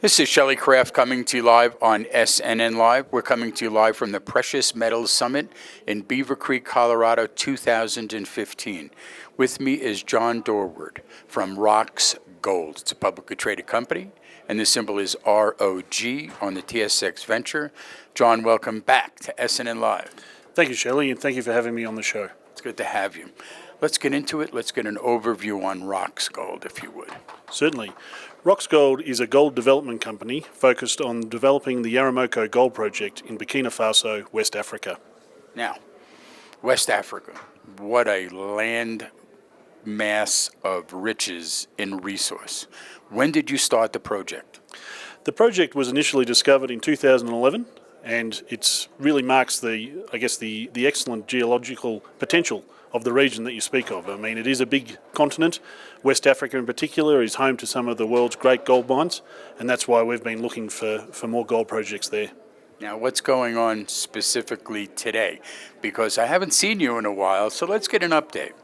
This is Shelley Craft coming to you live on SNNLive. We're coming to you live from the Precious Metals Summit in Beaver Creek, Colorado, 2015. With me is John Dorward from Roxgold. It's a publicly traded company, and the symbol is ROG on the TSX Venture. John, welcome back to SNNLive. Thank you, Shelley, and thank you for having me on the show. It's good to have you. Let's get into it. Let's get an overview on Roxgold, if you would. Certainly. Roxgold is a gold development company focused on developing the Yaramoko Gold Project in Burkina Faso, West Africa. Now, West Africa, what a land mass of riches in resource. When did you start the project? The project was initially discovered in 2011, and it really marks the excellent geological potential of the region that you speak of. I mean, it is a big continent. West Africa in particular is home to some of the world's great gold mines, and that's why we've been looking for more gold projects there. Now, what's going on specifically today? Because I haven't seen you in a while, so let's get an update.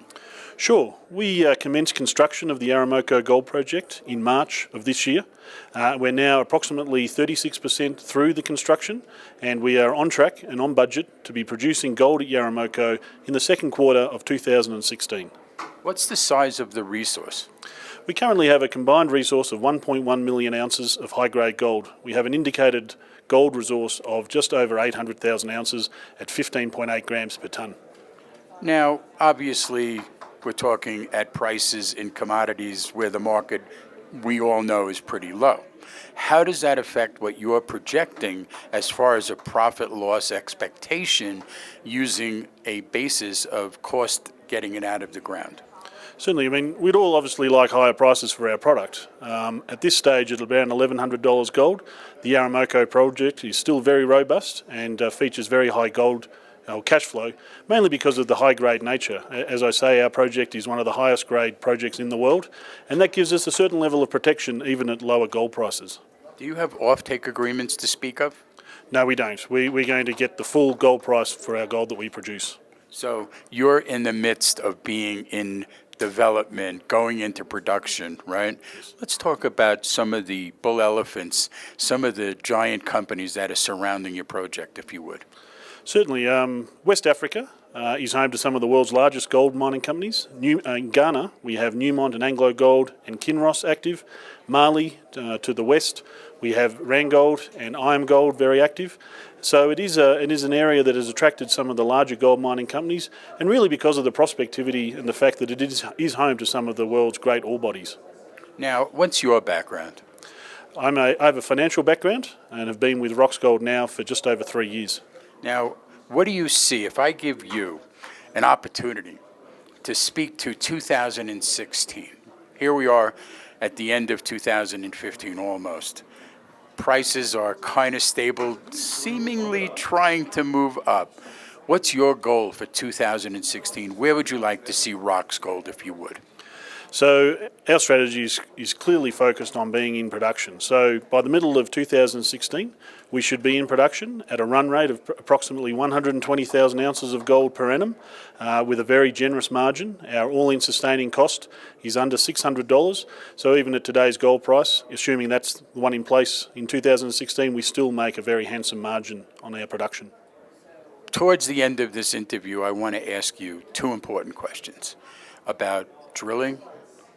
Sure. We commenced construction of the Yaramoko Gold Project in March of this year. We're now approximately 36% through the construction, and we are on track and on budget to be producing gold at Yaramoko in the second quarter of 2016. What's the size of the resource? We currently have a combined resource of 1.1 million ounces of high-grade gold. We have an indicated gold resource of just over 800,000 ounces at 15.8 grams per tonne. Now, obviously, we're talking at prices in commodities where the market, we all know, is pretty low. How does that affect what you're projecting as far as a profit loss expectation using a basis of cost getting it out of the ground? Certainly. I mean, we'd all obviously like higher prices for our product. At this stage, it'll be around $1,100 gold. The Yaramoko project is still very robust and features very high gold cash flow, mainly because of the high-grade nature. As I say, our project is one of the highest-grade projects in the world, and that gives us a certain level of protection even at lower gold prices. Do you have off-take agreements to speak of? No, we don't. We're going to get the full gold price for our gold that we produce. So you're in the midst of being in development, going into production, right? Let's talk about some of the bull elephants, some of the giant companies that are surrounding your project, if you would. Certainly. West Africa is home to some of the world's largest gold mining companies. In Ghana, we have Newmont and Anglo Gold and Kinross active. Mali, to the west, we have Randgold and IAMGOLD very active. So it is an area that has attracted some of the larger gold mining companies, and really because of the prospectivity and the fact that it is home to some of the world's great ore bodies. Now, what's your background? I have a financial background and have been with Roxgold now for just over 3 years. Now, what do you see if I give you an opportunity to speak to 2016? Here we are at the end of 2015 almost. Prices are kind of stable, seemingly trying to move up. What's your goal for 2016? Where would you like to see Roxgold, if you would? So our strategy is clearly focused on being in production. So by the middle of 2016, we should be in production at a run rate of approximately 120,000 ounces of gold per annum with a very generous margin. Our all-in sustaining cost is under $600. So even at today's gold price, assuming that's the one in place in 2016, we still make a very handsome margin on our production. Towards the end of this interview, I want to ask you two important questions about drilling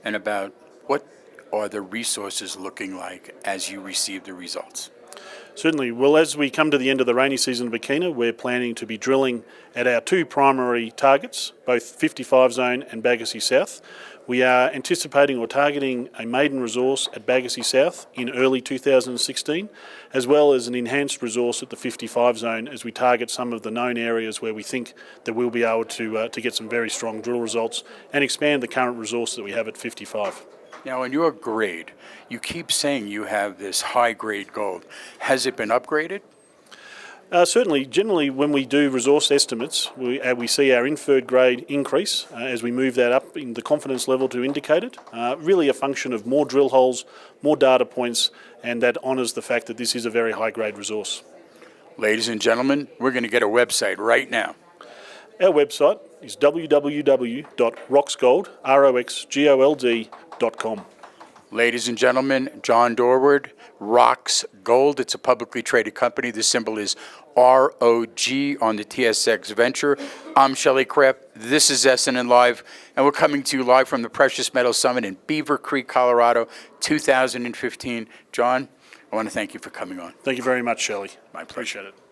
and about what are the resources looking like as you receive the results. Certainly. Well, as we come to the end of the rainy season in Burkina, we're planning to be drilling at our two primary targets, both 55 Zone and Bagassi South. We are anticipating or targeting a maiden resource at Bagassi South in early 2016, as well as an enhanced resource at the 55 Zone as we target some of the known areas where we think that we'll be able to get some very strong drill results and expand the current resource that we have at 55. Now, in your grade, you keep saying you have this high-grade gold. Has it been upgraded? Certainly. Generally, when we do resource estimates, we see our inferred grade increase as we move that up in the confidence level to indicated. Really a function of more drill holes, more data points, and that honours the fact that this is a very high-grade resource. Ladies and gentlemen, we're going to get a website right now. Our website is www.roxgold.com. Ladies and gentlemen, John Dorward, Roxgold. It's a publicly traded company. The symbol is ROG on the TSX Venture. I'm Shelley Kraft. This is SNNLive, and we're coming to you live from the Precious Metals Summit in Beaver Creek, Colorado, 2015. John, I want to thank you for coming on. Thank you very much, Shelley. My pleasure. Appreciate it.